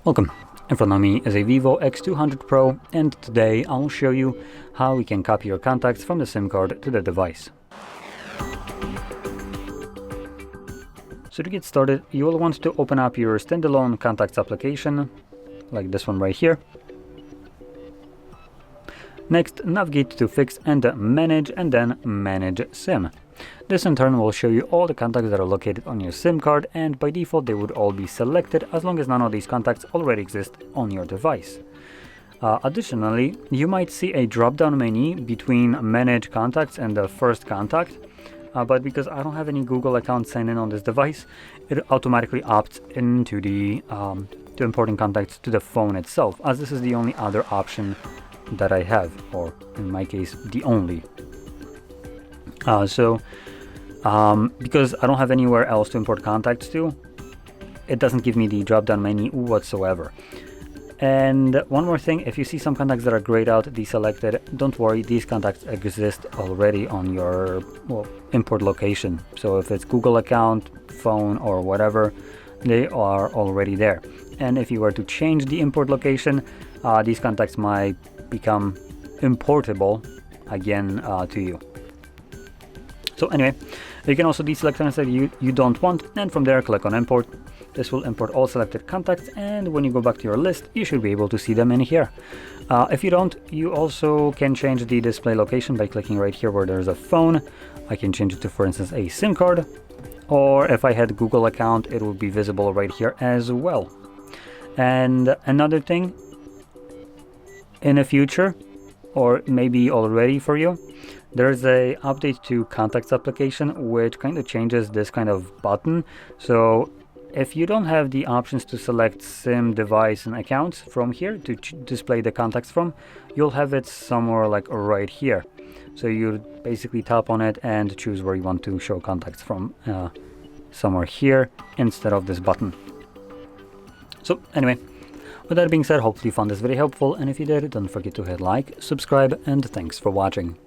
Welcome. In front of me is a VIVO X200 Pro, and today I'll show you how we can copy your contacts from the SIM card to the device. So to get started, you will want to open up your standalone contacts application, like this one right here. Next, navigate to Fix and Manage, and then Manage SIM. This in turn will show you all the contacts that are located on your SIM card, and by default they would all be selected as long as none of these contacts already exist on your device. Additionally, you might see a drop-down menu between Manage Contacts and the First Contact, but because I don't have any Google account signed in on this device, it automatically opts into the to importing contacts to the phone itself, as this is the only other option that I have, or in my case, the only. Because I don't have anywhere else to import contacts to, it doesn't give me the drop-down menu whatsoever. And one more thing, if you see some contacts that are grayed out, deselected, don't worry, these contacts exist already on your import location. So if it's Google account, phone, or whatever, they are already there. And if you were to change the import location, these contacts might become importable again to you. So anyway, you can also deselect contacts that you don't want, and from there click on import. This will import all selected contacts, and when you go back to your list, you should be able to see them in here. If you don't, you also can change the display location by clicking right here where there's a phone. I can change it to, for instance, a SIM card, or if I had Google account, it would be visible right here as well. And another thing, in the future, or maybe already for you, there's a update to contacts application which kind of changes this kind of button. So if you don't have the options to select SIM, device, and accounts from here to display the contacts from, you'll have it somewhere like right here. So you basically tap on it and choose where you want to show contacts from, somewhere here instead of this button. So anyway, with that being said, hopefully you found this very helpful, and if you did, don't forget to hit like, subscribe, and thanks for watching.